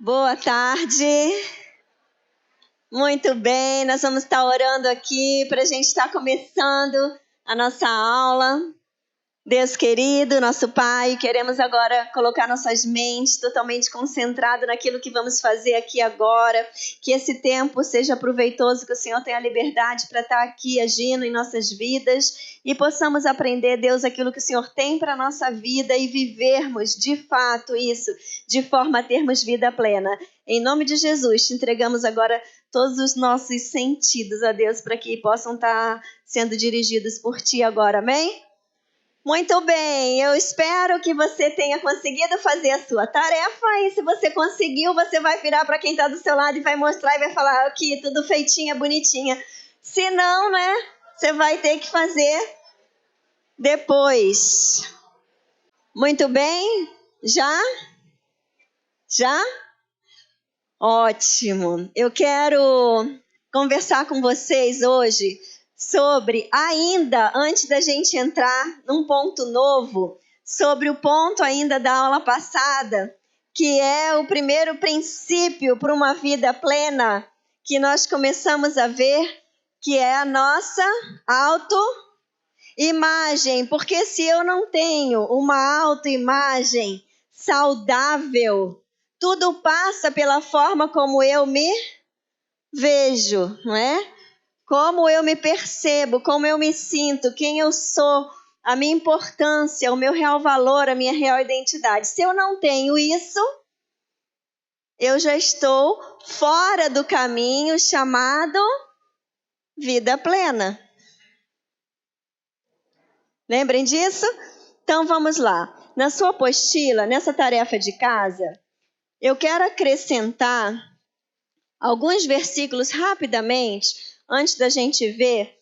Boa tarde. Muito bem, nós vamos estar orando aqui para a gente estar começando a nossa aula. Deus querido, nosso Pai, queremos agora colocar nossas mentes totalmente concentradas naquilo que vamos fazer aqui agora. Que esse tempo seja proveitoso, que o Senhor tenha liberdade para estar aqui agindo em nossas vidas e possamos aprender, Deus, aquilo que o Senhor tem para a nossa vida e vivermos de fato isso, de forma a termos vida plena. Em nome de Jesus, te entregamos agora todos os nossos sentidos a Deus para que possam estar sendo dirigidos por Ti agora, amém? Muito bem, eu espero que você tenha conseguido fazer a sua tarefa e se você conseguiu, você vai virar para quem está do seu lado e vai mostrar e vai falar aqui, tudo feitinha, bonitinha. Se não, né, você vai ter que fazer depois. Muito bem, já? Ótimo, eu quero conversar com vocês hoje sobre, ainda antes da gente entrar num ponto novo, sobre o ponto ainda da aula passada, que é o primeiro princípio para uma vida plena, que nós começamos a ver, que é a nossa autoimagem. Porque se eu não tenho uma autoimagem saudável, tudo passa pela forma como eu me vejo, não é? Como eu me percebo, como eu me sinto, quem eu sou, a minha importância, o meu real valor, a minha real identidade. Se eu não tenho isso, eu já estou fora do caminho chamado vida plena. Lembrem disso? Então vamos lá. Na sua apostila, nessa tarefa de casa, eu quero acrescentar alguns versículos rapidamente. Antes da gente ver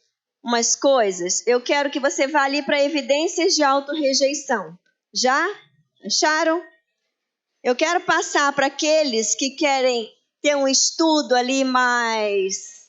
umas coisas, eu quero que você vá ali para evidências de autorrejeição. Já? Acharam? Eu quero passar para aqueles que querem ter um estudo ali mais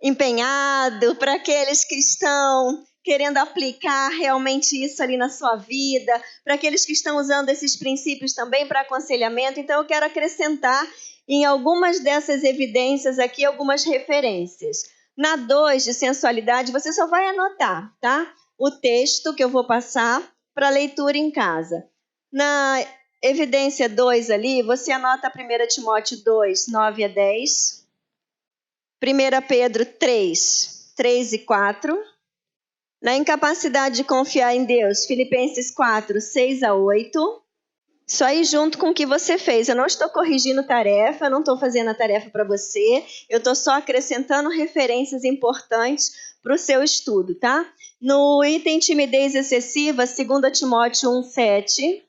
empenhado, para aqueles que estão querendo aplicar realmente isso ali na sua vida, para aqueles que estão usando esses princípios também para aconselhamento. Então eu quero acrescentar em algumas dessas evidências aqui algumas referências. Na 2 de sensualidade, você só vai anotar, tá? O texto que eu vou passar para leitura em casa. Na evidência 2 ali, você anota 1 Timóteo 2, 9 a 10. 1 Pedro 3, 3 e 4. Na incapacidade de confiar em Deus, Filipenses 4, 6 a 8. Isso aí junto com o que você fez. Eu não estou corrigindo tarefa, eu não estou fazendo a tarefa para você. Eu estou só acrescentando referências importantes para o seu estudo, tá? No item timidez excessiva, 2 Timóteo 1, 7.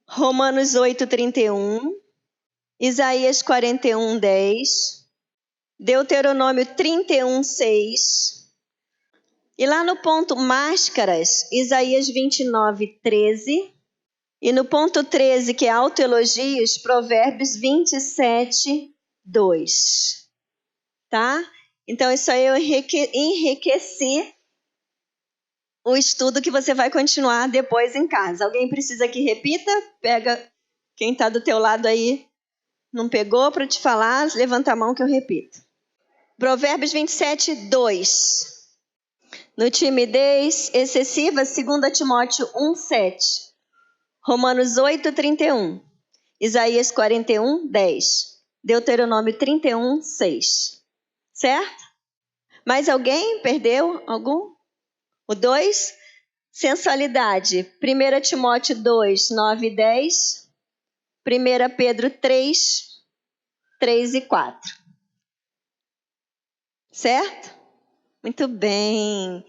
Romanos 8, 31. Isaías 41, 10. Deuteronômio 31, 6. E lá no ponto máscaras, Isaías 29, 13. E no ponto 13, que é autoelogios, Provérbios 27, 2. Tá? Então, isso aí eu enriqueci o estudo que você vai continuar depois em casa. Alguém precisa que repita? Pega quem está do teu lado aí, não pegou para te falar, levanta a mão que eu repito. Provérbios 27, 2. No timidez excessiva, 2 Timóteo 1, 7. Romanos 8, 31. Isaías 41, 10. Deuteronômio 31, 6. Certo? Mais alguém perdeu algum? O 2? Sensualidade. 1 Timóteo 2, 9 e 10. 1 Pedro 3, 3 e 4. Certo? Muito bem.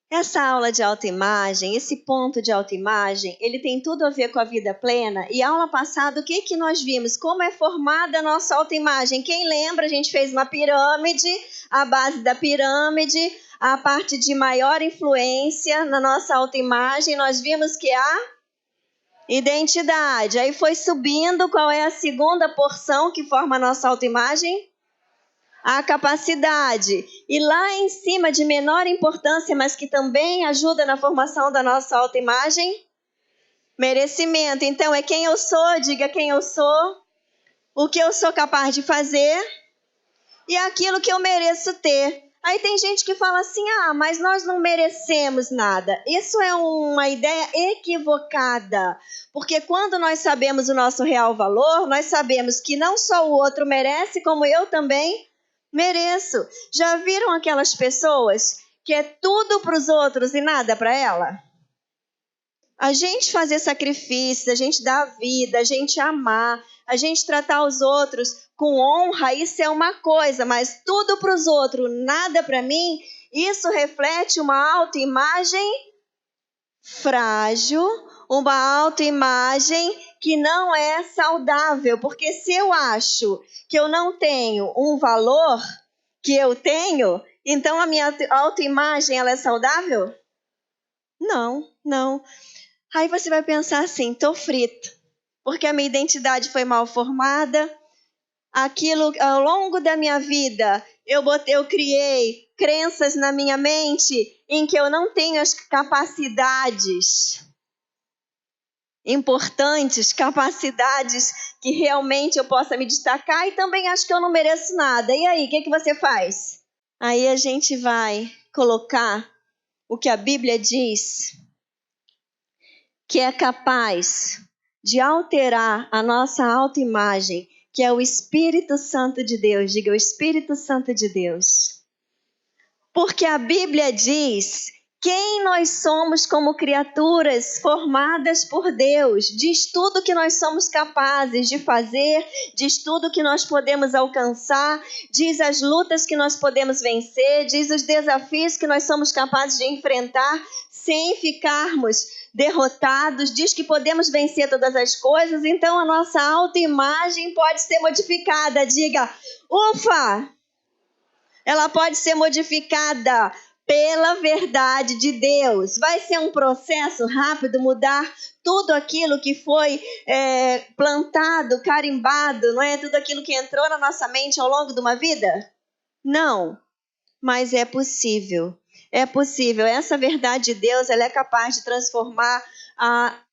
Essa aula de autoimagem, esse ponto de autoimagem, ele tem tudo a ver com a vida plena. E a aula passada, o que nós vimos? Como é formada a nossa autoimagem? Quem lembra, a gente fez uma pirâmide, a base da pirâmide, a parte de maior influência na nossa autoimagem, nós vimos que é a identidade. Aí foi subindo, qual é a segunda porção que forma a nossa autoimagem? A capacidade. E lá em cima, de menor importância, mas que também ajuda na formação da nossa autoimagem, merecimento. Então, é quem eu sou, diga quem eu sou. o que eu sou capaz de fazer e aquilo que eu mereço ter. Aí tem gente que fala assim, mas nós não merecemos nada. Isso é uma ideia equivocada, porque quando nós sabemos o nosso real valor, nós sabemos que não só o outro merece, como eu também mereço. Já viram aquelas pessoas que é tudo para os outros e nada para ela? A gente fazer sacrifícios, a gente dar a vida, a gente amar, a gente tratar os outros com honra, isso é uma coisa, mas tudo para os outros, nada para mim, isso reflete uma autoimagem frágil, uma autoimagem que não é saudável, porque se eu acho que eu não tenho um valor que eu tenho, então a minha autoimagem ela é saudável? Não. Aí você vai pensar assim, tô frito, porque a minha identidade foi mal formada, aquilo ao longo da minha vida, eu criei crenças na minha mente em que eu não tenho as capacidades importantes, capacidades que realmente eu possa me destacar e também acho que eu não mereço nada. E aí, o que você faz? Aí a gente vai colocar o que a Bíblia diz, que é capaz de alterar a nossa autoimagem, que é o Espírito Santo de Deus. Diga, o Espírito Santo de Deus. Porque a Bíblia diz quem nós somos como criaturas formadas por Deus. Diz tudo que nós somos capazes de fazer, diz tudo que nós podemos alcançar, diz as lutas que nós podemos vencer, diz os desafios que nós somos capazes de enfrentar sem ficarmos derrotados, diz que podemos vencer todas as coisas, então a nossa autoimagem pode ser modificada. Diga, ufa! Ela pode ser modificada pela verdade de Deus. Vai ser um processo rápido mudar tudo aquilo que foi plantado, carimbado, não é? Tudo aquilo que entrou na nossa mente ao longo de uma vida? Não, mas é possível. É possível. Essa verdade de Deus, ela é capaz de transformar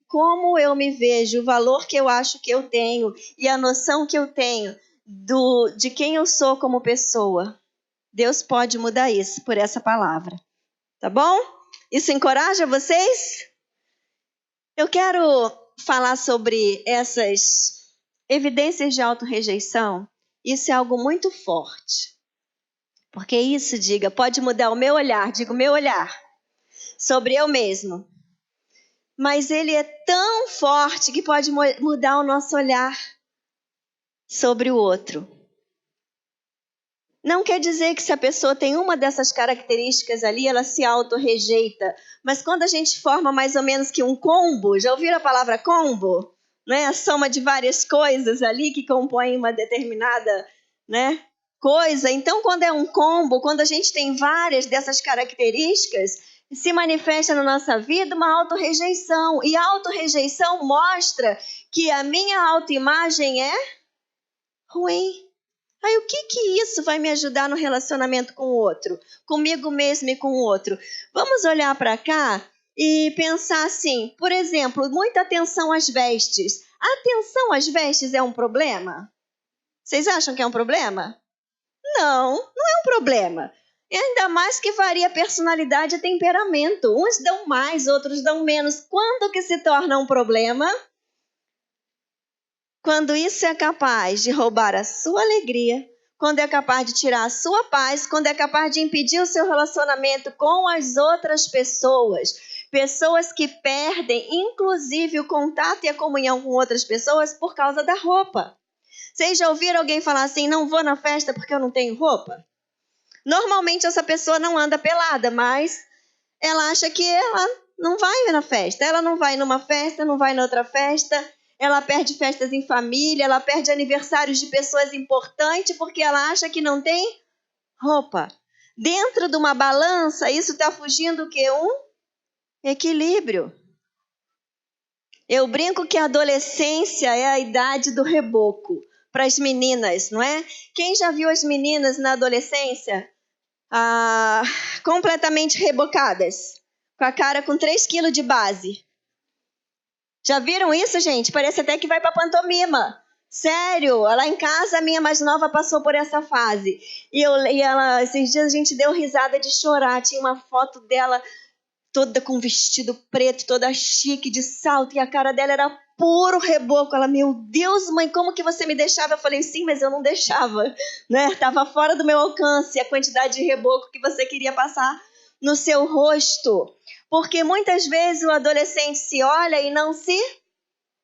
como eu me vejo, o valor que eu acho que eu tenho e a noção que eu tenho de quem eu sou como pessoa. Deus pode mudar isso por essa palavra. Tá bom? Isso encoraja vocês? Eu quero falar sobre essas evidências de autorrejeição. Isso é algo muito forte. Porque isso, pode mudar o meu olhar, o meu olhar sobre eu mesmo. Mas ele é tão forte que pode mudar o nosso olhar sobre o outro. Não quer dizer que se a pessoa tem uma dessas características ali, ela se autorrejeita. Mas quando a gente forma mais ou menos que um combo, já ouviram a palavra combo? Né? A soma de várias coisas ali que compõem uma determinada, né, coisa. Então, quando é um combo, quando a gente tem várias dessas características, se manifesta na nossa vida uma autorrejeição. E a autorrejeição mostra que a minha autoimagem é ruim. Aí o que isso vai me ajudar no relacionamento com o outro? Comigo mesmo e com o outro? Vamos olhar para cá e pensar assim, por exemplo, muita atenção às vestes. A atenção às vestes é um problema? Vocês acham que é um problema? Não é um problema. E ainda mais que varia personalidade e temperamento. Uns dão mais, outros dão menos. Quando que se torna um problema? Quando isso é capaz de roubar a sua alegria, quando é capaz de tirar a sua paz, quando é capaz de impedir o seu relacionamento com as outras pessoas. Pessoas que perdem, inclusive, o contato e a comunhão com outras pessoas por causa da roupa. Vocês já ouviram alguém falar assim, não vou na festa porque eu não tenho roupa? Normalmente essa pessoa não anda pelada, mas ela acha que ela não vai na festa. Ela não vai numa festa, não vai na outra festa. Ela perde festas em família, ela perde aniversários de pessoas importantes porque ela acha que não tem roupa. Dentro de uma balança, isso está fugindo o quê? Um equilíbrio. Eu brinco que a adolescência é a idade do reboco para as meninas, não é? Quem já viu as meninas na adolescência completamente rebocadas, com a cara com 3 quilos de base? Já viram isso, gente? Parece até que vai para pantomima. Sério, lá em casa a minha mais nova passou por essa fase. E ela, esses dias a gente deu risada de chorar. Tinha uma foto dela toda com vestido preto, toda chique, de salto, e a cara dela era puro reboco. Ela, meu Deus, mãe, como que você me deixava? Eu falei, sim, mas eu não deixava, né? Tava fora do meu alcance a quantidade de reboco que você queria passar no seu rosto. Porque muitas vezes o adolescente se olha e não se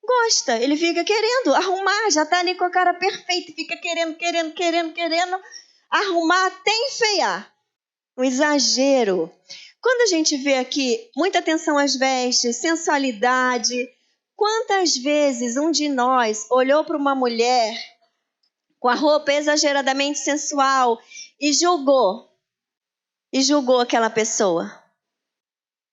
gosta. Ele fica querendo arrumar, já tá ali com a cara perfeita, fica querendo arrumar até enfeiar. Um exagero. Quando a gente vê aqui muita atenção às vestes, sensualidade, quantas vezes um de nós olhou para uma mulher com a roupa exageradamente sensual e julgou aquela pessoa?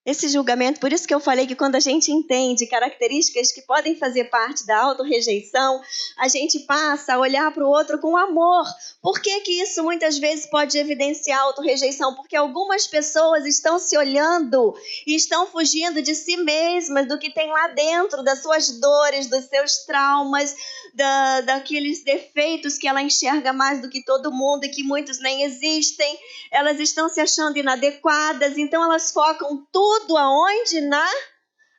Esse julgamento, por isso que eu falei que quando a gente entende características que podem fazer parte da autorrejeição, a gente passa a olhar para o outro com amor. Por que que isso muitas vezes pode evidenciar autorrejeição? Porque algumas pessoas estão se olhando e estão fugindo de si mesmas, do que tem lá dentro, das suas dores, dos seus traumas, daqueles defeitos que ela enxerga mais do que todo mundo e que muitos nem existem. Elas estão se achando inadequadas, então elas focam tudo aonde? Na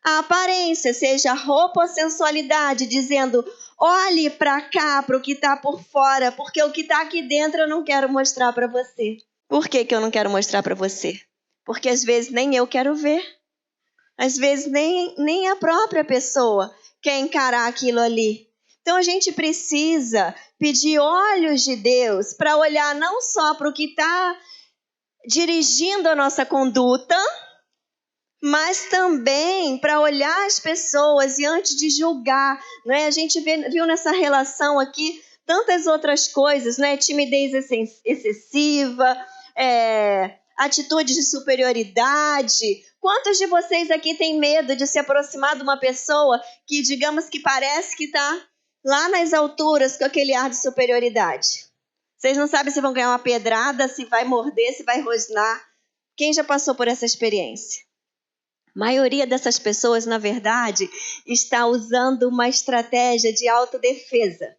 aparência, seja roupa ou sensualidade, dizendo, olhe para cá, para o que está por fora, porque o que está aqui dentro eu não quero mostrar para você. Por que que eu não quero mostrar para você? Porque às vezes nem eu quero ver, às vezes nem a própria pessoa quer encarar aquilo ali. Então a gente precisa pedir olhos de Deus para olhar não só para o que está dirigindo a nossa conduta, mas também para olhar as pessoas e antes de julgar, né? A gente viu nessa relação aqui tantas outras coisas, né? Timidez excessiva, atitude de superioridade. Quantos de vocês aqui têm medo de se aproximar de uma pessoa que, digamos que parece que está lá nas alturas com aquele ar de superioridade? Vocês não sabem se vão ganhar uma pedrada, se vai morder, se vai rosnar. Quem já passou por essa experiência? A maioria dessas pessoas, na verdade, está usando uma estratégia de autodefesa.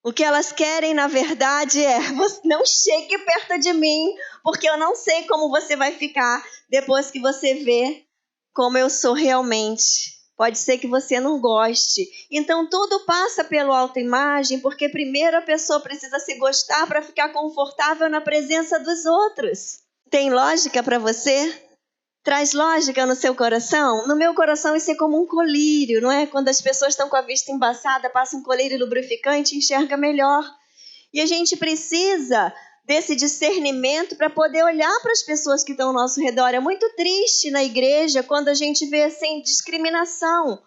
O que elas querem, na verdade, você não chegue perto de mim, porque eu não sei como você vai ficar depois que você vê como eu sou realmente. Pode ser que você não goste. Então, tudo passa pela autoimagem, porque primeiro a pessoa precisa se gostar para ficar confortável na presença dos outros. Tem lógica para você? Traz lógica no seu coração? No meu coração isso é como um colírio, não é? Quando as pessoas estão com a vista embaçada, passa um colírio lubrificante e enxerga melhor. E a gente precisa desse discernimento para poder olhar para as pessoas que estão ao nosso redor. É muito triste na igreja quando a gente vê assim, discriminação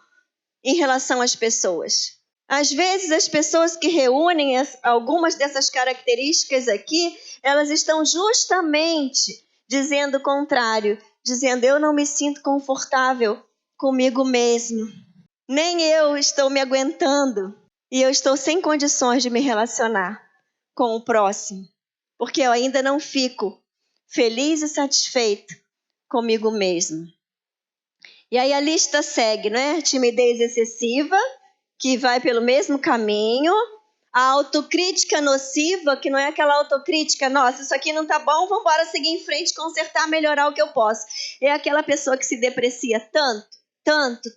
em relação às pessoas. Às vezes as pessoas que reúnem algumas dessas características aqui, elas estão justamente dizendo o contrário, dizendo eu não me sinto confortável comigo mesmo. Nem eu estou me aguentando e eu estou sem condições de me relacionar com o próximo. Porque eu ainda não fico feliz e satisfeito comigo mesmo. E aí a lista segue, né? Timidez excessiva, que vai pelo mesmo caminho. A autocrítica nociva, que não é aquela autocrítica, nossa, isso aqui não tá bom, vamos embora seguir em frente, consertar, melhorar o que eu posso. É aquela pessoa que se deprecia tanto,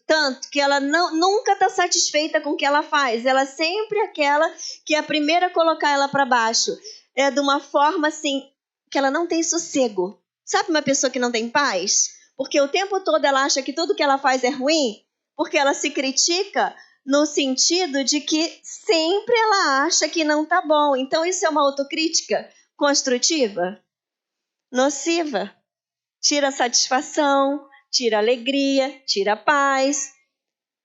que ela nunca está satisfeita com o que ela faz. Ela é sempre aquela que é a primeira a colocar ela para baixo. É de uma forma assim, que ela não tem sossego. Sabe uma pessoa que não tem paz? Porque o tempo todo ela acha que tudo que ela faz é ruim, porque ela se critica no sentido de que sempre ela acha que não tá bom. Então isso é uma autocrítica construtiva? Nociva. Tira a satisfação, tira a alegria, tira a paz.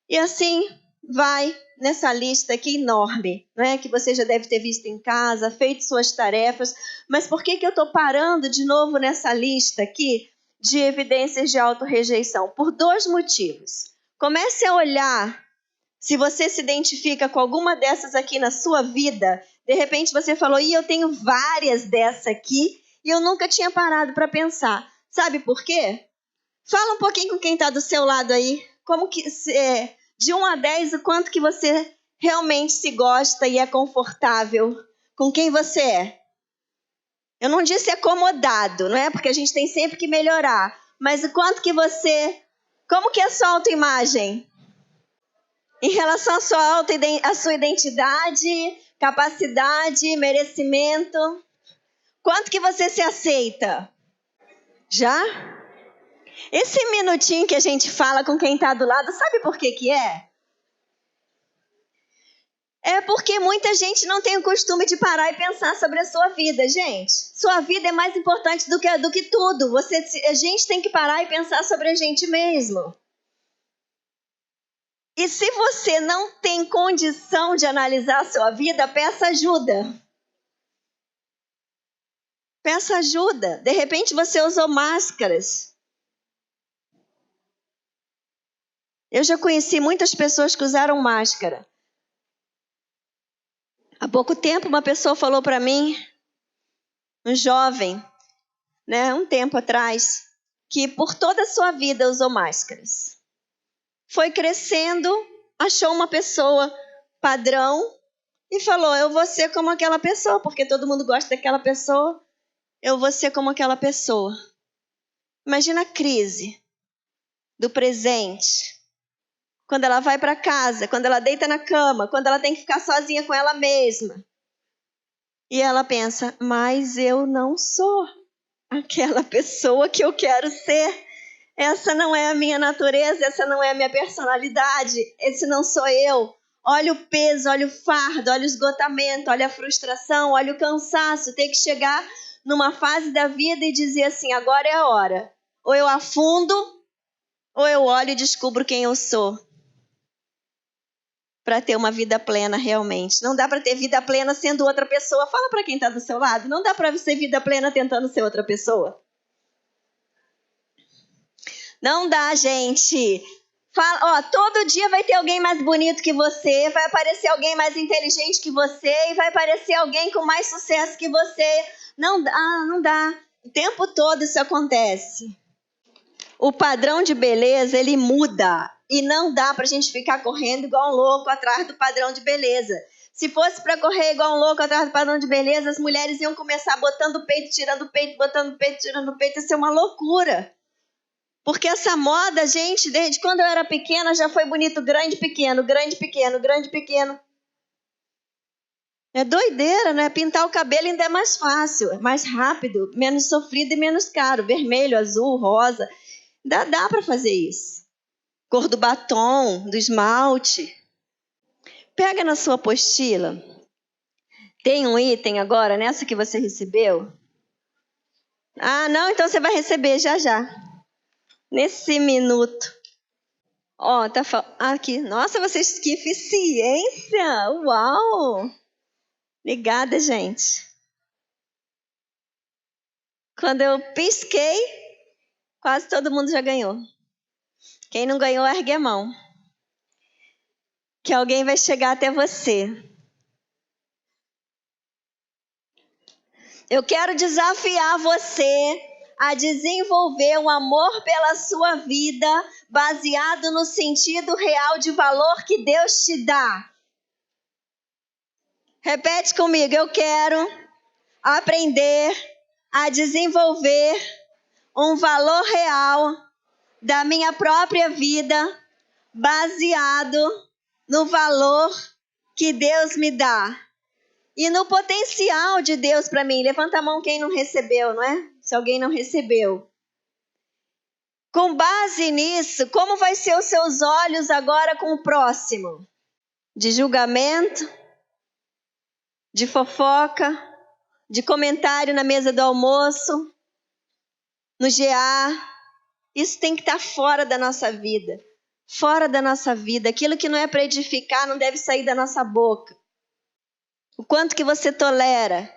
E assim vai nessa lista aqui enorme, né? Que você já deve ter visto em casa, feito suas tarefas. Mas por que eu estou parando de novo nessa lista aqui de evidências de autorrejeição? Por dois motivos. Comece a olhar se você se identifica com alguma dessas aqui na sua vida. De repente você falou, eu tenho várias dessas aqui e eu nunca tinha parado para pensar. Sabe por quê? Fala um pouquinho com quem está do seu lado aí. Como que de 1 a 10, o quanto que você realmente se gosta e é confortável com quem você é? Eu não disse acomodado, não é? Porque a gente tem sempre que melhorar. Mas o quanto que você... Como que é a sua autoimagem? Em relação à sua identidade, capacidade, merecimento. Quanto que você se aceita? Já? Esse minutinho que a gente fala com quem está do lado, sabe por que que é? É porque muita gente não tem o costume de parar e pensar sobre a sua vida, gente. Sua vida é mais importante do que tudo. A gente tem que parar e pensar sobre a gente mesmo. E se você não tem condição de analisar a sua vida, peça ajuda. Peça ajuda. De repente você usou máscaras. Eu já conheci muitas pessoas que usaram máscara. Há pouco tempo uma pessoa falou para mim, um jovem, né, um tempo atrás, que por toda a sua vida usou máscaras. Foi crescendo, achou uma pessoa padrão e falou, eu vou ser como aquela pessoa, porque todo mundo gosta daquela pessoa, eu vou ser como aquela pessoa. Imagina a crise do presente. Quando ela vai para casa, quando ela deita na cama, quando ela tem que ficar sozinha com ela mesma. E ela pensa, mas eu não sou aquela pessoa que eu quero ser. Essa não é a minha natureza, essa não é a minha personalidade, esse não sou eu. Olha o peso, olha o fardo, olha o esgotamento, olha a frustração, olha o cansaço. Ter que chegar numa fase da vida e dizer assim, agora é a hora. Ou eu afundo, ou eu olho e descubro quem eu sou. Para ter uma vida plena realmente. Não dá para ter vida plena sendo outra pessoa. Fala para quem está do seu lado. Não dá para ser vida plena tentando ser outra pessoa. Não dá, gente. Fala, todo dia vai ter alguém mais bonito que você, vai aparecer alguém mais inteligente que você e vai aparecer alguém com mais sucesso que você. Não dá, não dá. O tempo todo isso acontece. O padrão de beleza, ele muda. E não dá pra gente ficar correndo igual um louco atrás do padrão de beleza. Se fosse para correr igual um louco atrás do padrão de beleza, as mulheres iam começar botando o peito, tirando o peito, botando o peito, tirando o peito. Isso é uma loucura. Porque essa moda, gente, desde quando eu era pequena, já foi bonito grande, pequeno, grande, pequeno, grande, pequeno. É doideira, né? Pintar o cabelo ainda é mais fácil, mais rápido, menos sofrido e menos caro. Vermelho, azul, rosa. Dá para fazer isso. Cor do batom, do esmalte. Pega na sua apostila. Tem um item agora, nessa que você recebeu? Ah, não, então você vai receber já já. Nesse minuto. Tá aqui. Nossa, vocês, que eficiência! Uau! Obrigada, gente. Quando eu pisquei, quase todo mundo já ganhou. Quem não ganhou, ergue a mão. Que alguém vai chegar até você. Eu quero desafiar você a desenvolver um amor pela sua vida baseado no sentido real de valor que Deus te dá. Repete comigo, eu quero aprender a desenvolver um valor real da minha própria vida baseado no valor que Deus me dá. E no potencial de Deus para mim. Levanta a mão quem não recebeu, não é? Se alguém não recebeu. Com base nisso, como vai ser os seus olhos agora com o próximo? De julgamento? De fofoca? De comentário na mesa do almoço? No GA? Isso tem que estar fora da nossa vida. Fora da nossa vida. Aquilo que não é para edificar não deve sair da nossa boca. O quanto que você tolera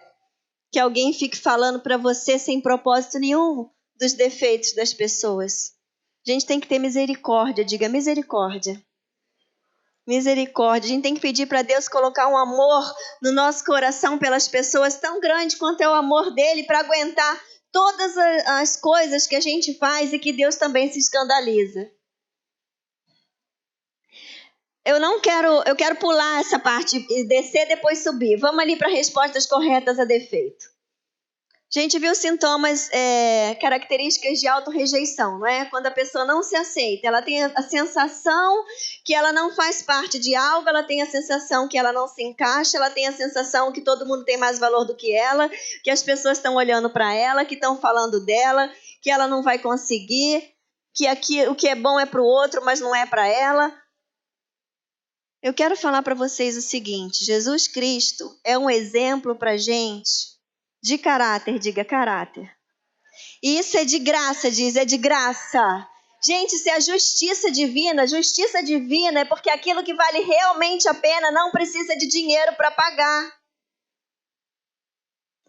que alguém fique falando para você sem propósito nenhum dos defeitos das pessoas. A gente tem que ter misericórdia, diga misericórdia. Misericórdia. A gente tem que pedir para Deus colocar um amor no nosso coração pelas pessoas tão grande quanto é o amor dele para aguentar todas as coisas que a gente faz e que Deus também se escandaliza. Eu quero pular essa parte e descer, depois subir. Vamos ali para respostas corretas a defeito. A gente viu sintomas, características de autorrejeição, não é? Quando a pessoa não se aceita, ela tem a sensação que ela não faz parte de algo, ela tem a sensação que ela não se encaixa, ela tem a sensação que todo mundo tem mais valor do que ela, que as pessoas estão olhando para ela, que estão falando dela, que ela não vai conseguir, que aqui, o que é bom é para o outro, mas não é para ela. Eu quero falar para vocês o seguinte: Jesus Cristo é um exemplo para a gente de caráter, diga caráter. E isso é de graça, é de graça. Gente, isso é a justiça divina. Justiça divina é porque aquilo que vale realmente a pena não precisa de dinheiro para pagar.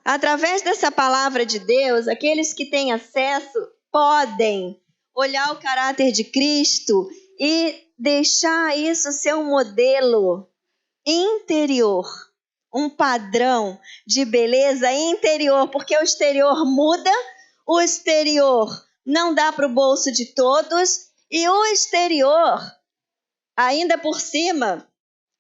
Através dessa palavra de Deus, aqueles que têm acesso podem olhar o caráter de Cristo e deixar isso ser um modelo interior. Um padrão de beleza interior, porque o exterior muda, o exterior não dá para o bolso de todos, e o exterior, ainda por cima,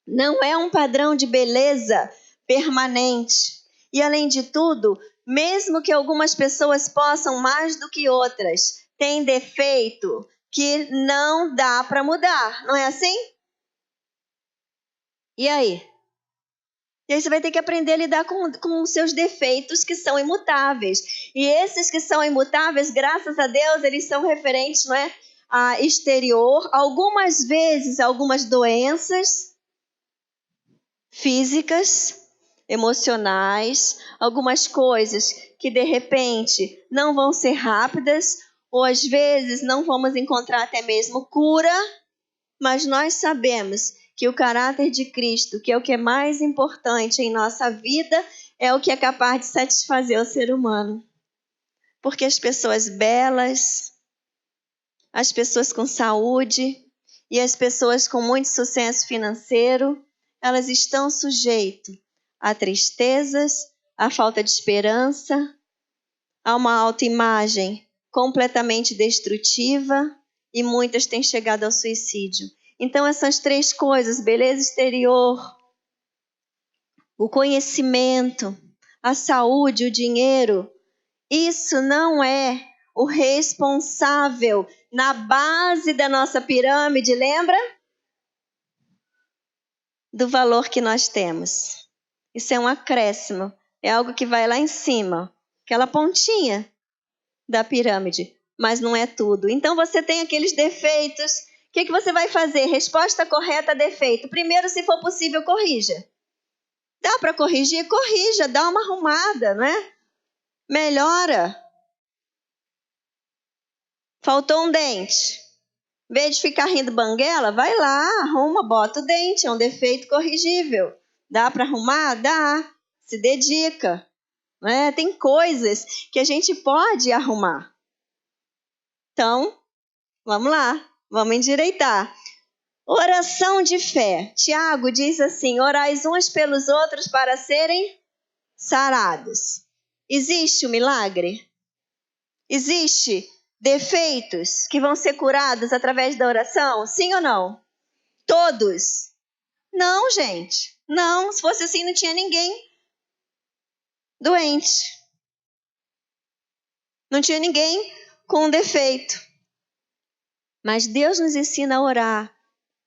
não é um padrão de beleza permanente. E além de tudo, mesmo que algumas pessoas possam mais do que outras, tem defeito que não dá para mudar, não é assim? E aí? E aí você vai ter que aprender a lidar com os seus defeitos que são imutáveis. E esses que são imutáveis, graças a Deus, eles são referentes, não é, a exterior. Algumas vezes, algumas doenças físicas, emocionais, algumas coisas que de repente não vão ser rápidas, ou às vezes não vamos encontrar até mesmo cura, mas nós sabemos que o caráter de Cristo, que é o que é mais importante em nossa vida, é o que é capaz de satisfazer o ser humano. Porque as pessoas belas, as pessoas com saúde e as pessoas com muito sucesso financeiro, elas estão sujeitas a tristezas, a falta de esperança, a uma autoimagem completamente destrutiva, e muitas têm chegado ao suicídio. Então, essas três coisas, beleza exterior, o conhecimento, a saúde, o dinheiro, isso não é o responsável na base da nossa pirâmide, lembra? Do valor que nós temos. Isso é um acréscimo, é algo que vai lá em cima, aquela pontinha da pirâmide, mas não é tudo. Então, você tem aqueles defeitos. O que você vai fazer? Resposta correta a defeito. Primeiro, se for possível, corrija. Dá para corrigir? Corrija, dá uma arrumada, não é? Melhora. Faltou um dente. Em vez de ficar rindo banguela, vai lá, arruma, bota o dente. É um defeito corrigível. Dá para arrumar? Dá. Se dedica. Não é? Tem coisas que a gente pode arrumar. Então, vamos lá. Vamos endireitar. Oração de fé. Tiago diz assim: orais uns pelos outros para serem sarados. Existe o milagre? Existe defeitos que vão ser curados através da oração? Sim ou não? Todos? Não, gente. Não, se fosse assim não tinha ninguém doente. Não tinha ninguém com defeito. Mas Deus nos ensina a orar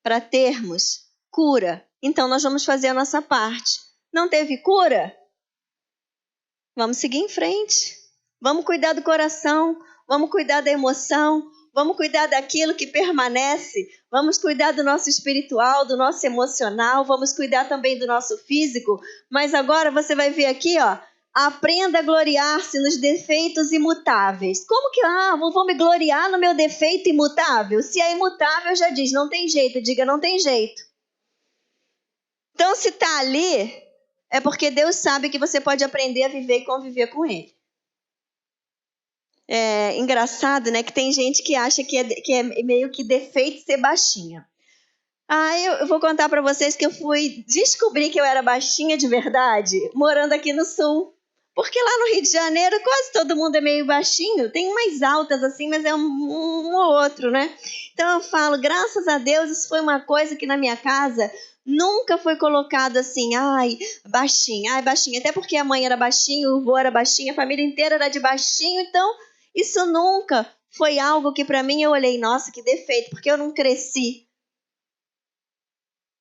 para termos cura. Então, nós vamos fazer a nossa parte. Não teve cura? Vamos seguir em frente. Vamos cuidar do coração. Vamos cuidar da emoção. Vamos cuidar daquilo que permanece. Vamos cuidar do nosso espiritual, do nosso emocional. Vamos cuidar também do nosso físico. Mas agora você vai ver aqui, ó. Aprenda a gloriar-se nos defeitos imutáveis. Como que, vou me gloriar no meu defeito imutável? Se é imutável, já diz, não tem jeito. Diga, não tem jeito. Então, se está ali, é porque Deus sabe que você pode aprender a viver e conviver com Ele. É engraçado, né? Que tem gente que acha que é meio que defeito ser baixinha. Eu vou contar para vocês que eu fui descobrir que eu era baixinha de verdade morando aqui no Sul. Porque lá no Rio de Janeiro quase todo mundo é meio baixinho. Tem umas altas assim, mas é um ou outro, né? Então eu falo, graças a Deus, isso foi uma coisa que na minha casa nunca foi colocado assim, ai, baixinho. Até porque a mãe era baixinho, o avô era baixinho, a família inteira era de baixinho. Então isso nunca foi algo que para mim eu olhei, nossa, que defeito, porque eu não cresci.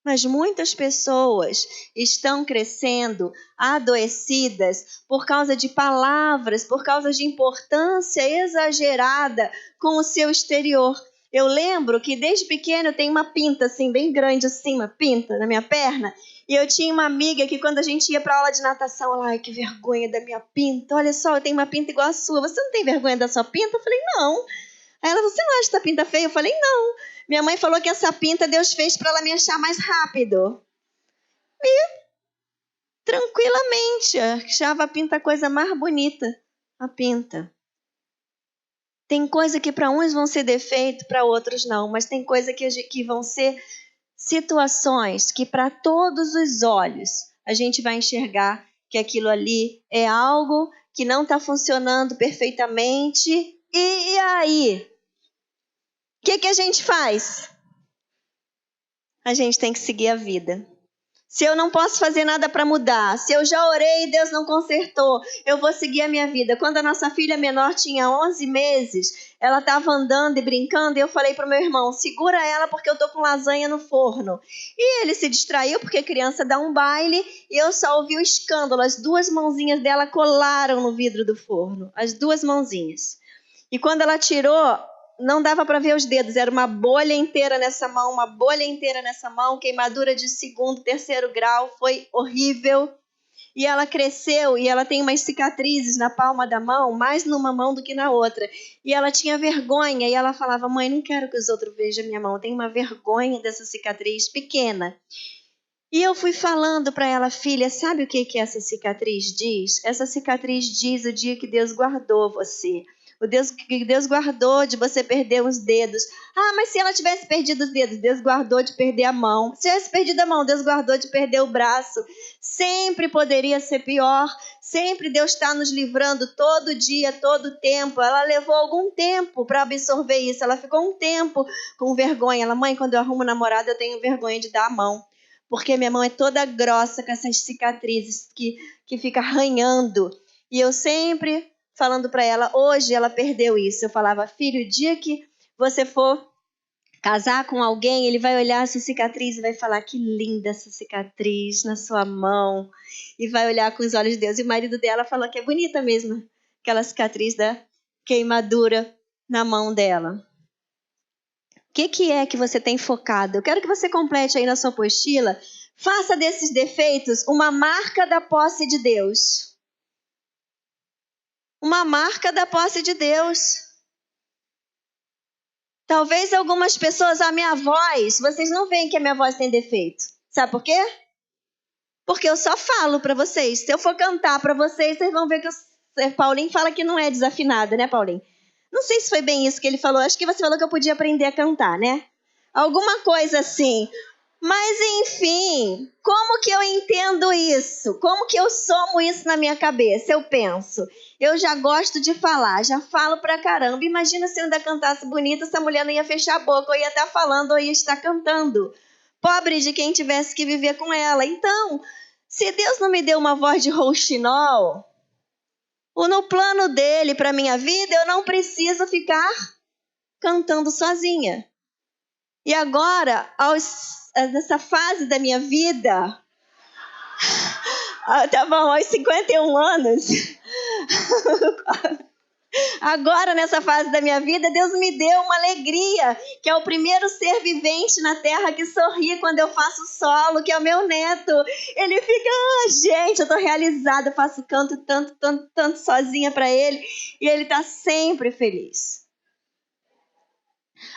Mas muitas pessoas estão crescendo adoecidas por causa de palavras, por causa de importância exagerada com o seu exterior. Eu lembro que desde pequena eu tenho uma pinta assim, bem grande assim, uma pinta na minha perna. E eu tinha uma amiga que quando a gente ia para aula de natação, ela, ai, que vergonha da minha pinta. Olha só, eu tenho uma pinta igual a sua. Você não tem vergonha da sua pinta? Eu falei, não. Aí ela, você não acha essa pinta feia? Eu falei, não. Minha mãe falou que essa pinta Deus fez para ela me achar mais rápido. E tranquilamente, achava a pinta a coisa mais bonita. A pinta. Tem coisa que para uns vão ser defeito, para outros não. Mas tem coisa que vão ser situações que para todos os olhos a gente vai enxergar que aquilo ali é algo que não está funcionando perfeitamente. E aí? O que a gente faz? A gente tem que seguir a vida. Se eu não posso fazer nada para mudar, se eu já orei e Deus não consertou, eu vou seguir a minha vida. Quando a nossa filha menor tinha 11 meses, ela estava andando e brincando, e eu falei para o meu irmão, segura ela porque eu estou com lasanha no forno. E ele se distraiu porque a criança dá um baile, e eu só ouvi o escândalo. As duas mãozinhas dela colaram no vidro do forno, as duas mãozinhas. E quando ela tirou, não dava para ver os dedos, era uma bolha inteira nessa mão, queimadura de 2º, 3º grau, foi horrível. E ela cresceu e ela tem umas cicatrizes na palma da mão, mais numa mão do que na outra. E ela tinha vergonha e ela falava, mãe, não quero que os outros vejam minha mão, eu tenho uma vergonha dessa cicatriz pequena. E eu fui falando para ela, filha, sabe o que essa cicatriz diz? Essa cicatriz diz o dia que Deus guardou você. O Deus que Deus guardou de você perder os dedos. Ah, mas se ela tivesse perdido os dedos, Deus guardou de perder a mão. Se tivesse perdido a mão, Deus guardou de perder o braço. Sempre poderia ser pior. Sempre Deus está nos livrando todo dia, todo tempo. Ela levou algum tempo para absorver isso. Ela ficou um tempo com vergonha. Ela, mãe, quando eu arrumo namorado, eu tenho vergonha de dar a mão. Porque minha mão é toda grossa com essas cicatrizes que fica arranhando. E eu sempre falando para ela, hoje ela perdeu isso. Eu falava, filho, o dia que você for casar com alguém, ele vai olhar essa cicatriz e vai falar, que linda essa cicatriz na sua mão. E vai olhar com os olhos de Deus. E o marido dela falou que é bonita mesmo, aquela cicatriz da queimadura na mão dela. O que é que você tem focado? Eu quero que você complete aí na sua apostila. Faça desses defeitos uma marca da posse de Deus. Uma marca da posse de Deus. Talvez algumas pessoas, a minha voz, vocês não veem que a minha voz tem defeito. Sabe por quê? Porque eu só falo para vocês. Se eu for cantar para vocês, vocês vão ver que o Paulinho fala que não é desafinada, né, Paulinho? Não sei se foi bem isso que ele falou. Acho que você falou que eu podia aprender a cantar, né? Alguma coisa assim. Mas, enfim, como que eu entendo isso? Como que eu somo isso na minha cabeça? Eu penso, eu já gosto de falar, já falo pra caramba. Imagina se eu ainda cantasse bonito, essa mulher não ia fechar a boca, ou ia estar falando, ou ia estar cantando. Pobre de quem tivesse que viver com ela. Então, se Deus não me deu uma voz de rouxinol, ou no plano dele para minha vida, eu não preciso ficar cantando sozinha. E agora, nessa fase da minha vida, tá bom, aos 51 anos, agora nessa fase da minha vida, Deus me deu uma alegria, que é o primeiro ser vivente na terra que sorri quando eu faço solo, que é o meu neto. Ele fica, gente, eu tô realizada, eu faço canto tanto sozinha para ele, e ele tá sempre feliz.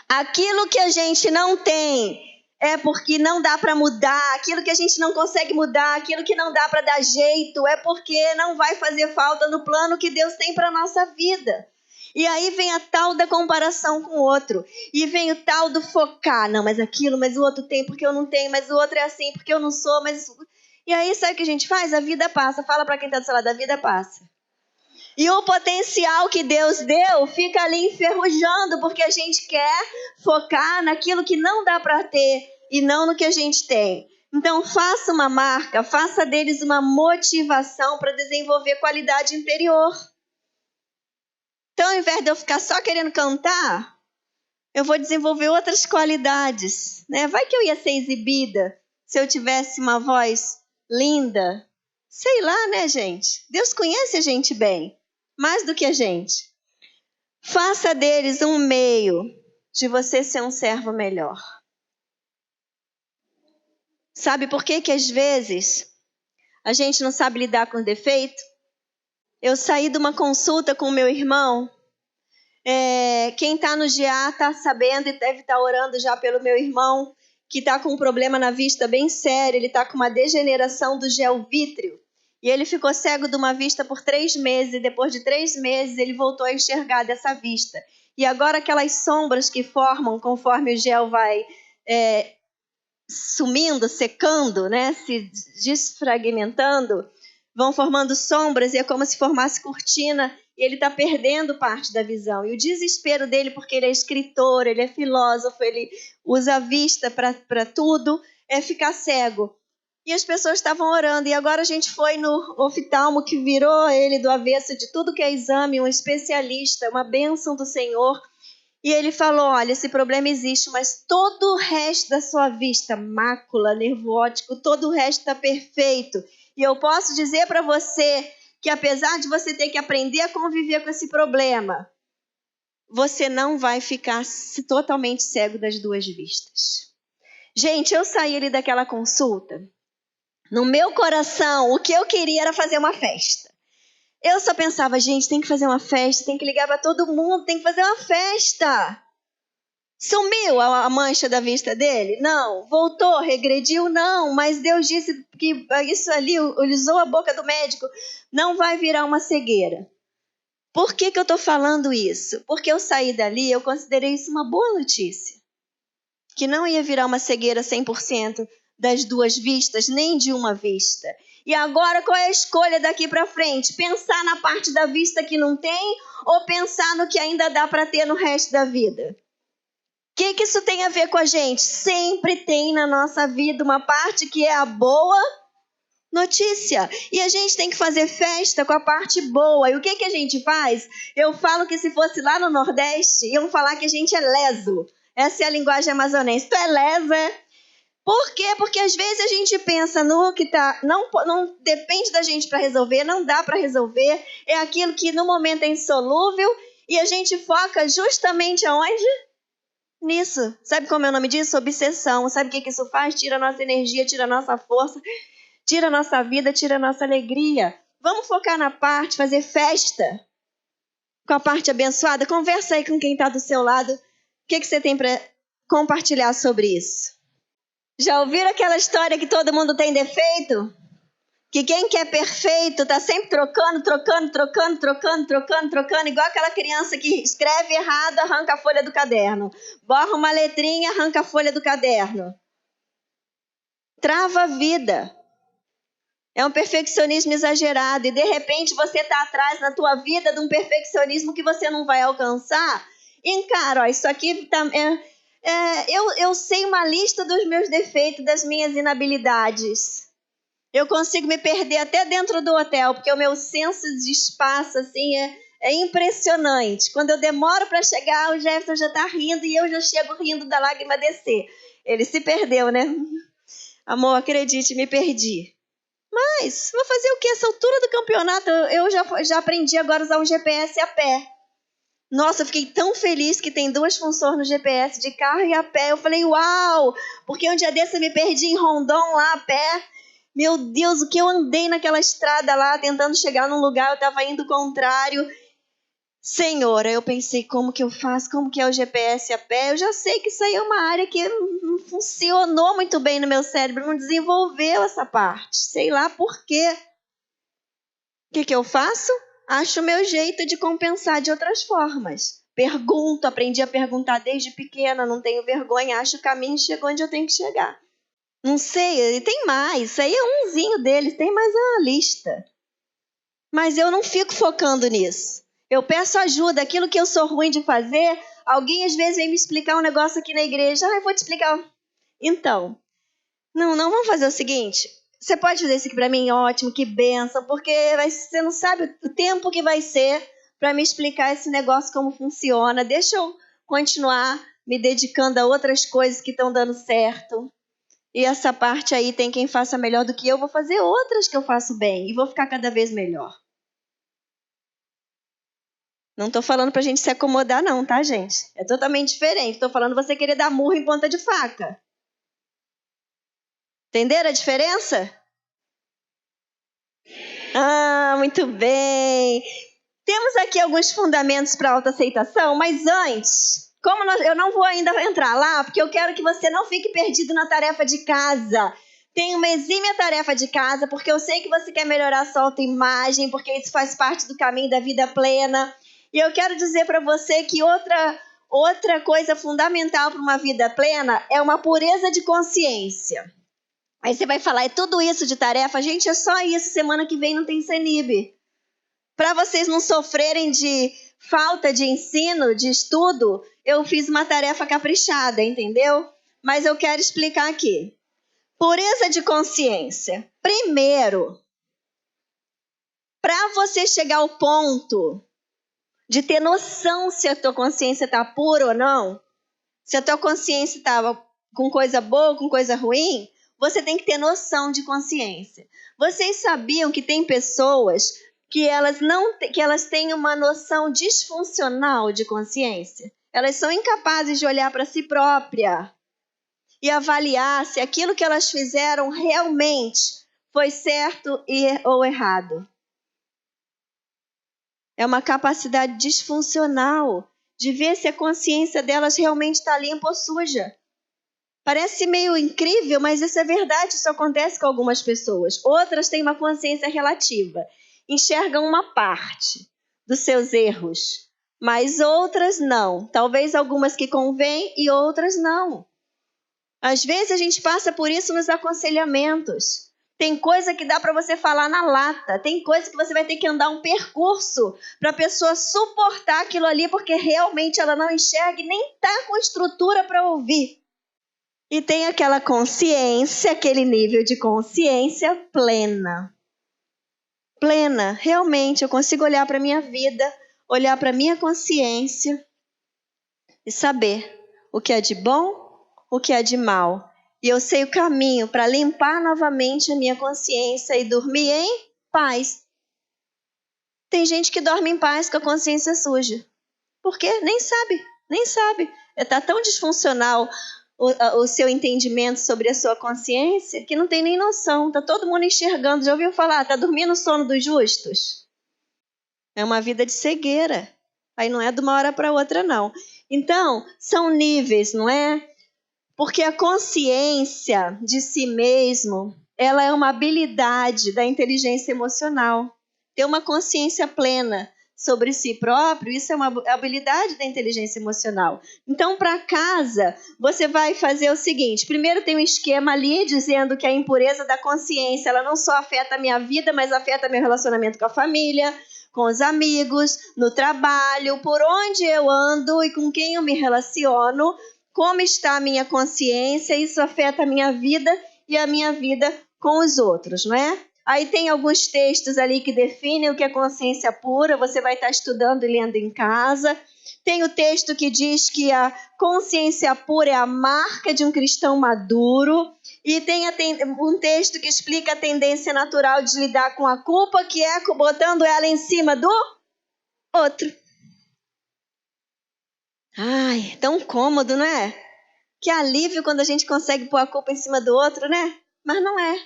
Aquilo que a gente não tem é porque não dá para mudar, aquilo que a gente não consegue mudar, aquilo que não dá para dar jeito, é porque não vai fazer falta no plano que Deus tem para a nossa vida. E aí vem a tal da comparação com o outro, e vem o tal do focar, não, mas aquilo, mas o outro tem porque eu não tenho, mas o outro é assim porque eu não sou, mas... E aí sabe o que a gente faz? A vida passa, fala para quem está do seu lado, a vida passa. E o potencial que Deus deu fica ali enferrujando, porque a gente quer focar naquilo que não dá para ter e não no que a gente tem. Então, faça uma marca, faça deles uma motivação para desenvolver qualidade interior. Então, ao invés de eu ficar só querendo cantar, eu vou desenvolver outras qualidades, né? Vai que eu ia ser exibida se eu tivesse uma voz linda. Sei lá, né, gente? Deus conhece a gente bem, mais do que a gente. Faça deles um meio de você ser um servo melhor. Sabe por que que às vezes a gente não sabe lidar com defeito? Eu saí de uma consulta com o meu irmão. Quem está no GA está sabendo e deve estar orando já pelo meu irmão, que está com um problema na vista bem sério. Ele está com uma degeneração do gel vítreo. E ele ficou cego de uma vista por 3 meses. E depois de 3 meses ele voltou a enxergar dessa vista. E agora aquelas sombras que formam conforme o gel vai sumindo, secando, né, se desfragmentando, vão formando sombras e é como se formasse cortina e ele está perdendo parte da visão. E o desespero dele, porque ele é escritor, ele é filósofo, ele usa a vista para tudo, é ficar cego. E as pessoas estavam orando e agora a gente foi no oftalmo que virou ele do avesso de tudo que é exame, um especialista, uma bênção do Senhor. E ele falou, olha, esse problema existe, mas todo o resto da sua vista, mácula, nervo óptico, todo o resto está perfeito. E eu posso dizer para você que apesar de você ter que aprender a conviver com esse problema, você não vai ficar totalmente cego das 2 vistas. Gente, eu saí ali daquela consulta, no meu coração, o que eu queria era fazer uma festa. Eu só pensava, gente, tem que fazer uma festa, tem que ligar para todo mundo, tem que fazer uma festa. Sumiu a mancha da vista dele? Não. Voltou, regrediu? Não. Mas Deus disse que isso ali, ele usou a boca do médico, não vai virar uma cegueira. Por que eu estou falando isso? Porque eu saí dali, eu considerei isso uma boa notícia. Que não ia virar uma cegueira 100% das 2 vistas, nem de uma vista. E agora qual é a escolha daqui para frente? Pensar na parte da vista que não tem ou pensar no que ainda dá para ter no resto da vida? O que isso tem a ver com a gente? Sempre tem na nossa vida uma parte que é a boa notícia. E a gente tem que fazer festa com a parte boa. E o que a gente faz? Eu falo que se fosse lá no Nordeste, iam falar que a gente é leso. Essa é a linguagem amazonense. Tu é leso, é? Por quê? Porque às vezes a gente pensa no que tá, não depende da gente para resolver, não dá para resolver, é aquilo que no momento é insolúvel e a gente foca justamente aonde? Nisso. Sabe como é o nome disso? Obsessão. Sabe o que isso faz? Tira a nossa energia, tira a nossa força, tira a nossa vida, tira a nossa alegria. Vamos focar na parte, fazer festa com a parte abençoada. Conversa aí com quem está do seu lado. O que você tem para compartilhar sobre isso? Já ouviram aquela história que todo mundo tem defeito? Que quem quer perfeito está sempre trocando, igual aquela criança que escreve errado, arranca a folha do caderno. Borra uma letrinha, arranca a folha do caderno. Trava a vida. É um perfeccionismo exagerado e de repente você está atrás na tua vida de um perfeccionismo que você não vai alcançar. Encara, ó, isso aqui tá... Eu sei uma lista dos meus defeitos, das minhas inabilidades. Eu consigo me perder até dentro do hotel, porque o meu senso de espaço assim, é impressionante. Quando eu demoro para chegar, o Jefferson já está rindo e eu já chego rindo da lágrima descer. Ele se perdeu, né? Amor, acredite, me perdi. Mas vou fazer o quê? Essa altura do campeonato, eu já aprendi agora a usar um GPS a pé. Nossa, eu fiquei tão feliz que tem 2 funções no GPS, de carro e a pé. Eu falei, uau! Porque um dia desse eu me perdi em Rondon lá a pé. Meu Deus, o que eu andei naquela estrada lá, tentando chegar num lugar, eu estava indo contrário. Senhor, eu pensei, como que eu faço? Como que é o GPS a pé? Eu já sei que isso aí é uma área que não funcionou muito bem no meu cérebro, não desenvolveu essa parte. Sei lá por quê. O que eu faço? Acho o meu jeito de compensar de outras formas. Pergunto, aprendi a perguntar desde pequena, não tenho vergonha, acho o caminho e chego onde eu tenho que chegar. Não sei, tem mais, isso aí é umzinho deles, tem mais uma lista. Mas eu não fico focando nisso. Eu peço ajuda, aquilo que eu sou ruim de fazer, alguém às vezes vem me explicar um negócio aqui na igreja. Eu vou te explicar. Então, não vamos fazer o seguinte. Você pode fazer isso aqui para mim? Ótimo, que bênção, porque você não sabe o tempo que vai ser para me explicar esse negócio como funciona. Deixa eu continuar me dedicando a outras coisas que estão dando certo. E essa parte aí tem quem faça melhor do que eu. Vou fazer outras que eu faço bem e vou ficar cada vez melhor. Não estou falando para a gente se acomodar não, tá, gente? É totalmente diferente. Estou falando você querer dar murro em ponta de faca. Entenderam a diferença? Ah, muito bem. Temos aqui alguns fundamentos para autoaceitação, mas antes, eu não vou ainda entrar lá, porque eu quero que você não fique perdido na tarefa de casa. Tem uma exímia tarefa de casa, porque eu sei que você quer melhorar a sua autoimagem, porque isso faz parte do caminho da vida plena. E eu quero dizer para você que outra coisa fundamental para uma vida plena é uma pureza de consciência. Aí você vai falar, é tudo isso de tarefa? Gente, é só isso, semana que vem não tem CENIB. Para vocês não sofrerem de falta de ensino, de estudo, eu fiz uma tarefa caprichada, entendeu? Mas eu quero explicar aqui. Pureza de consciência. Primeiro, para você chegar ao ponto de ter noção se a tua consciência está pura ou não, se a tua consciência estava com coisa boa ou com coisa ruim, você tem que ter noção de consciência. Vocês sabiam que tem pessoas que elas têm uma noção disfuncional de consciência? Elas são incapazes de olhar para si própria e avaliar se aquilo que elas fizeram realmente foi certo ou errado. É uma capacidade disfuncional de ver se a consciência delas realmente está limpa ou suja. Parece meio incrível, mas isso é verdade, isso acontece com algumas pessoas. Outras têm uma consciência relativa, enxergam uma parte dos seus erros, mas outras não. Talvez algumas que convêm e outras não. Às vezes a gente passa por isso nos aconselhamentos. Tem coisa que dá para você falar na lata, tem coisa que você vai ter que andar um percurso para a pessoa suportar aquilo ali, porque realmente ela não enxerga e nem está com estrutura para ouvir. E tem aquela consciência, aquele nível de consciência plena. Plena, realmente, eu consigo olhar para a minha vida, olhar para a minha consciência e saber o que é de bom, o que é de mal. E eu sei o caminho para limpar novamente a minha consciência e dormir em paz. Tem gente que dorme em paz com a consciência suja. Por quê? Nem sabe. Está tão disfuncional o seu entendimento sobre a sua consciência que não tem nem noção. Está todo mundo enxergando. Já ouviu falar? Está dormindo o sono dos justos? É uma vida de cegueira. Aí não é de uma hora para outra, não. Então, são níveis, não é? Porque a consciência de si mesmo, ela é uma habilidade da inteligência emocional. Ter uma consciência plena sobre si próprio, isso é uma habilidade da inteligência emocional. Então, para casa, você vai fazer o seguinte. Primeiro tem um esquema ali dizendo que a impureza da consciência, ela não só afeta a minha vida, mas afeta meu relacionamento com a família, com os amigos, no trabalho, por onde eu ando e com quem eu me relaciono. Como está a minha consciência, isso afeta a minha vida e a minha vida com os outros, não é? Aí tem alguns textos ali que definem o que é consciência pura, você vai estar estudando e lendo em casa. Tem o texto que diz que a consciência pura é a marca de um cristão maduro. E tem um texto que explica a tendência natural de lidar com a culpa, que é botando ela em cima do outro. Ai, tão cômodo, não é? Que alívio quando a gente consegue pôr a culpa em cima do outro, né? Mas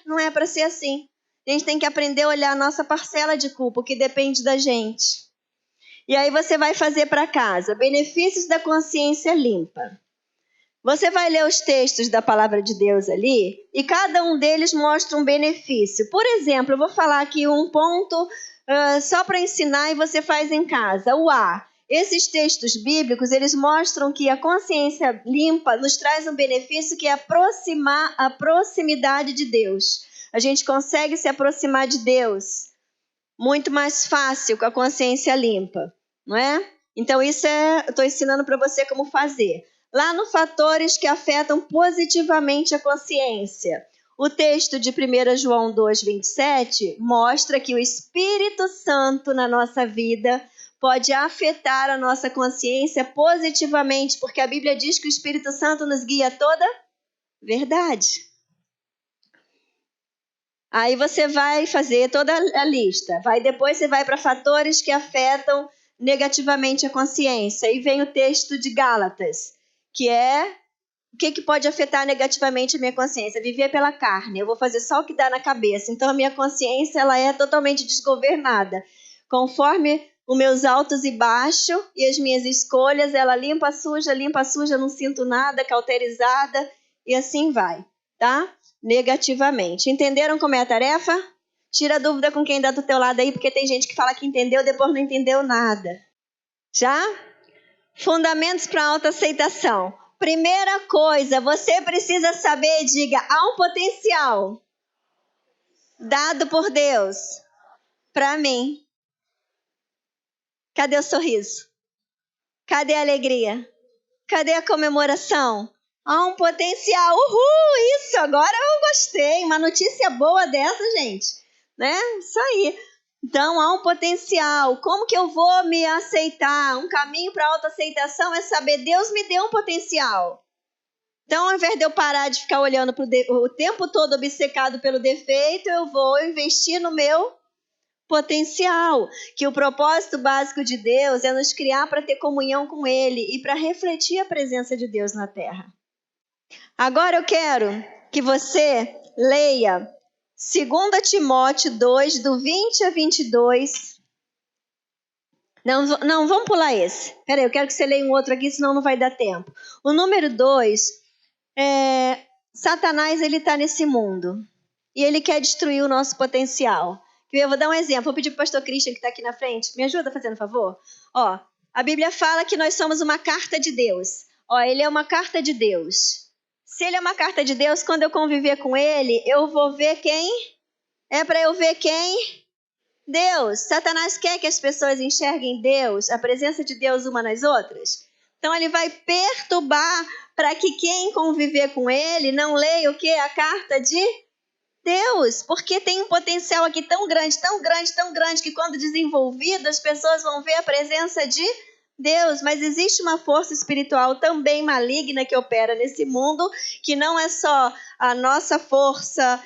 não é para ser assim. A gente tem que aprender a olhar a nossa parcela de culpa, o que depende da gente. E aí você vai fazer para casa, benefícios da consciência limpa. Você vai ler os textos da palavra de Deus ali, e cada um deles mostra um benefício. Por exemplo, eu vou falar aqui um ponto só para ensinar e você faz em casa. O A. Esses textos bíblicos, eles mostram que a consciência limpa nos traz um benefício que é aproximar a proximidade de Deus. A gente consegue se aproximar de Deus muito mais fácil com a consciência limpa, não é? Então eu estou ensinando para você como fazer. Lá no fatores que afetam positivamente a consciência, o texto de 1 João 2,27 mostra que o Espírito Santo na nossa vida pode afetar a nossa consciência positivamente, porque a Bíblia diz que o Espírito Santo nos guia a toda verdade. Aí você vai fazer toda a lista. Depois você vai para fatores que afetam negativamente a consciência. E vem o texto de Gálatas, que é o que pode afetar negativamente a minha consciência? Viver pela carne. Eu vou fazer só o que dá na cabeça. Então a minha consciência ela é totalmente desgovernada. Conforme os meus altos e baixos e as minhas escolhas, ela limpa, suja, não sinto nada, cauterizada e assim vai, tá? Negativamente. Entenderam como é a tarefa? Tira a dúvida com quem dá do teu lado aí, porque tem gente que fala que entendeu, depois não entendeu nada. Já? Fundamentos para autoaceitação. Primeira coisa, você precisa saber, diga, há um potencial dado por Deus para mim. Cadê o sorriso? Cadê a alegria? Cadê a comemoração? Há um potencial. Uhul, isso, agora eu gostei. Uma notícia boa dessa, gente. Né? Isso aí. Então, há um potencial. Como que eu vou me aceitar? Um caminho para a autoaceitação é saber, Deus me deu um potencial. Então, ao invés de eu parar de ficar olhando o tempo todo obcecado pelo defeito, eu vou investir no meu potencial. Que o propósito básico de Deus é nos criar para ter comunhão com Ele e para refletir a presença de Deus na Terra. Agora eu quero que você leia 2 Timóteo 2, do 20 a 22. Não, vamos pular esse. Peraí, eu quero que você leia um outro aqui, senão não vai dar tempo. O número 2, Satanás ele está nesse mundo. E ele quer destruir o nosso potencial. Eu vou dar um exemplo. Vou pedir para o pastor Christian, que está aqui na frente. Me ajuda fazendo favor? Ó, a Bíblia fala que nós somos uma carta de Deus. Ó, ele é uma carta de Deus. Se ele é uma carta de Deus, quando eu conviver com ele, eu vou ver quem? É para eu ver quem? Deus. Satanás quer que as pessoas enxerguem Deus, a presença de Deus uma nas outras. Então ele vai perturbar para que quem conviver com ele não leia o quê? A carta de Deus. Porque tem um potencial aqui tão grande, tão grande, tão grande, que quando desenvolvido as pessoas vão ver a presença de Deus. Mas existe uma força espiritual também maligna que opera nesse mundo, que não é só a nossa força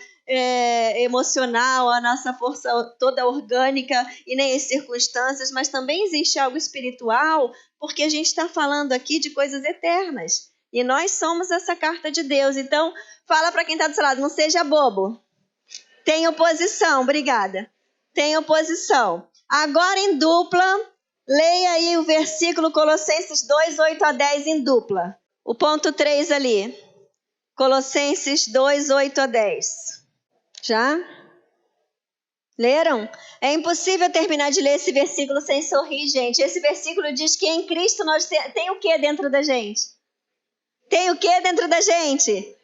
emocional, a nossa força toda orgânica e nem as circunstâncias, mas também existe algo espiritual, porque a gente está falando aqui de coisas eternas. E nós somos essa carta de Deus. Então, fala para quem está do seu lado, não seja bobo. Tem oposição, obrigada. Tem oposição. Agora em dupla, leia aí o versículo Colossenses 2, 8 a 10 em dupla. O ponto 3 ali. Colossenses 2, 8 a 10. Já? Leram? É impossível terminar de ler esse versículo sem sorrir, gente. Esse versículo diz que em Cristo nós tem o que dentro da gente? Tem o que dentro da gente?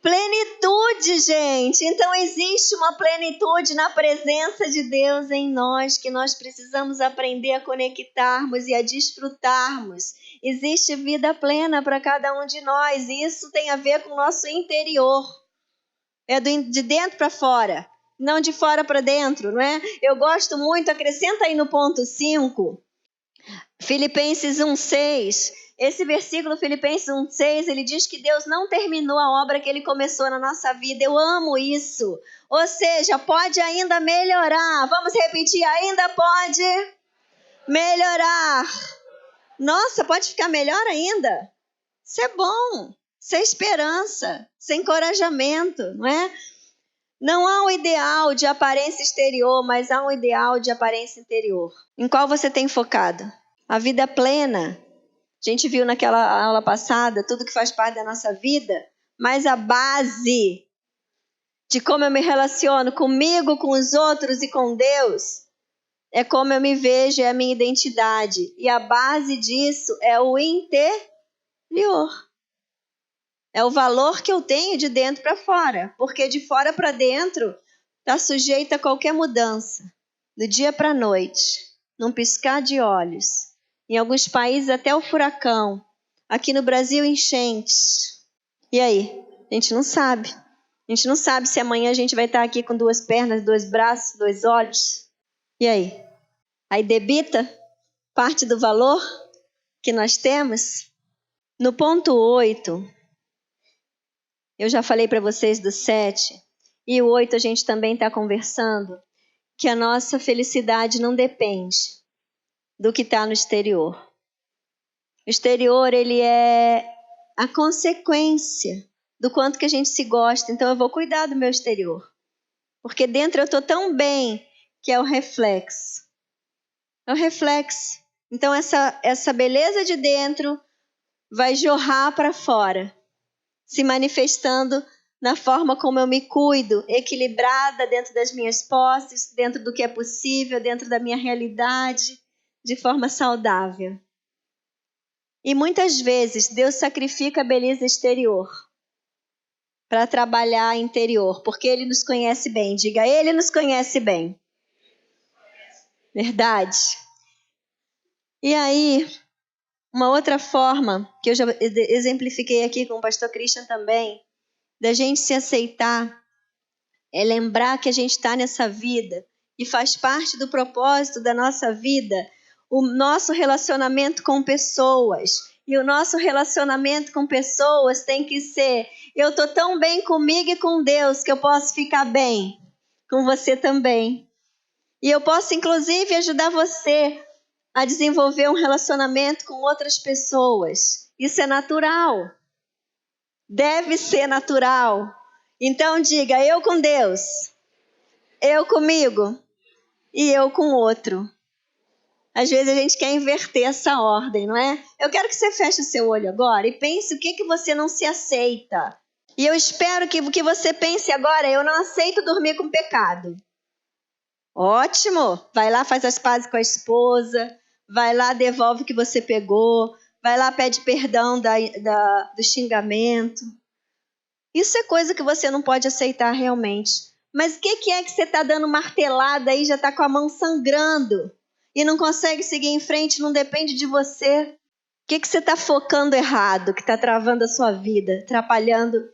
Plenitude, gente. Então existe uma plenitude na presença de Deus em nós, que nós precisamos aprender a conectarmos e a desfrutarmos. Existe vida plena para cada um de nós, e isso tem a ver com o nosso interior. É de dentro para fora, não de fora para dentro, não é? Eu gosto muito, acrescenta aí no ponto 5, Filipenses 1:6. Esse versículo, Filipenses 1:6, ele diz que Deus não terminou a obra que Ele começou na nossa vida. Eu amo isso. Ou seja, pode ainda melhorar. Vamos repetir, ainda pode melhorar. Nossa, pode ficar melhor ainda? Isso é bom. Isso é esperança, isso é encorajamento, não é? Não há um ideal de aparência exterior, mas há um ideal de aparência interior. Em qual você tem focado? A vida plena. A gente viu naquela aula passada tudo que faz parte da nossa vida, mas a base de como eu me relaciono comigo, com os outros e com Deus é como eu me vejo, é a minha identidade. E a base disso é o interior. É o valor que eu tenho de dentro para fora, porque de fora para dentro está sujeito a qualquer mudança. do dia para a noite, num piscar de olhos. Em alguns países até o furacão. Aqui no Brasil, enchentes. E aí? A gente não sabe. A gente não sabe se amanhã a gente vai estar aqui com 2 pernas, 2 braços, 2 olhos. E aí? Aí debita parte do valor que nós temos? No ponto 8, eu já falei para vocês do 7, e o 8 a gente também está conversando, que a nossa felicidade não depende do que está no exterior. O exterior, ele é a consequência do quanto que a gente se gosta. Então, eu vou cuidar do meu exterior. Porque dentro eu estou tão bem que é o reflexo. É o reflexo. Então, essa beleza de dentro vai jorrar para fora, se manifestando na forma como eu me cuido, equilibrada dentro das minhas posses, dentro do que é possível, dentro da minha realidade, de forma saudável. E muitas vezes Deus sacrifica a beleza exterior para trabalhar interior, porque Ele nos conhece bem. Diga, Ele nos conhece bem. Verdade? E aí, uma outra forma, que eu já exemplifiquei aqui com o pastor Christian também, da gente se aceitar, é lembrar que a gente está nessa vida e faz parte do propósito da nossa vida o nosso relacionamento com pessoas. E o nosso relacionamento com pessoas tem que ser: eu estou tão bem comigo e com Deus que eu posso ficar bem com você também. E eu posso, inclusive, ajudar você a desenvolver um relacionamento com outras pessoas. Isso é natural. Deve ser natural. Então diga, eu com Deus, eu comigo e eu com o outro. Às vezes a gente quer inverter essa ordem, não é? Eu quero que você feche o seu olho agora e pense o que você não se aceita. E eu espero que você pense agora: eu não aceito dormir com pecado. Ótimo! Vai lá, faz as pazes com a esposa, vai lá, devolve o que você pegou, vai lá, pede perdão do xingamento. Isso é coisa que você não pode aceitar realmente. Mas o que é que você está dando martelada aí, já está com a mão sangrando e não consegue seguir em frente, não depende de você? O que você está focando errado, que está travando a sua vida, atrapalhando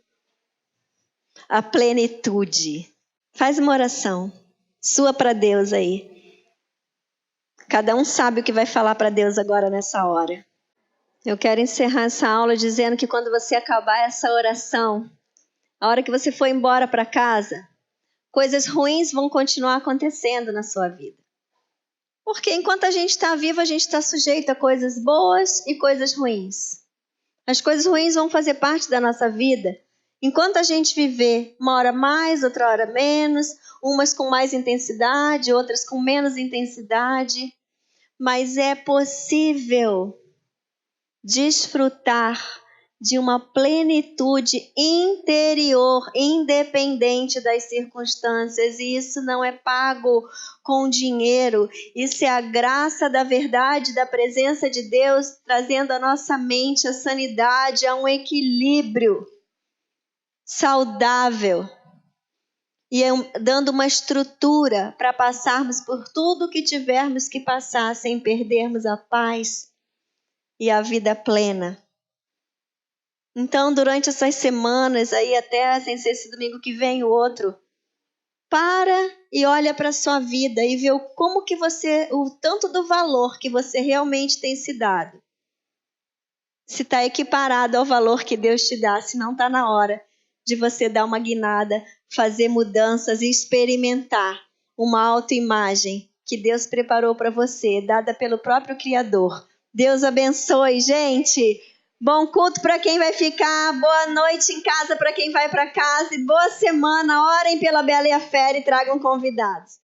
a plenitude? Faz uma oração sua para Deus aí. Cada um sabe o que vai falar para Deus agora nessa hora. Eu quero encerrar essa aula dizendo que quando você acabar essa oração, a hora que você for embora para casa, coisas ruins vão continuar acontecendo na sua vida. Porque enquanto a gente está vivo, a gente está sujeito a coisas boas e coisas ruins. As coisas ruins vão fazer parte da nossa vida. Enquanto a gente viver, uma hora mais, outra hora menos, umas com mais intensidade, outras com menos intensidade. Mas é possível desfrutar de uma plenitude interior, independente das circunstâncias. E isso não é pago com dinheiro. Isso é a graça da verdade, da presença de Deus, trazendo à nossa mente a sanidade, a um equilíbrio saudável. E dando uma estrutura para passarmos por tudo que tivermos que passar, sem perdermos a paz e a vida plena. Então, durante essas semanas, aí até sem ser esse domingo que vem o outro, para e olha para a sua vida e vê como que o tanto do valor que você realmente tem se dado. Se está equiparado ao valor que Deus te dá, se não está na hora de você dar uma guinada, fazer mudanças e experimentar uma autoimagem que Deus preparou para você, dada pelo próprio Criador. Deus abençoe, gente! Bom culto para quem vai ficar, boa noite em casa para quem vai para casa e boa semana. Orem pela Bela e a Fera e tragam convidados.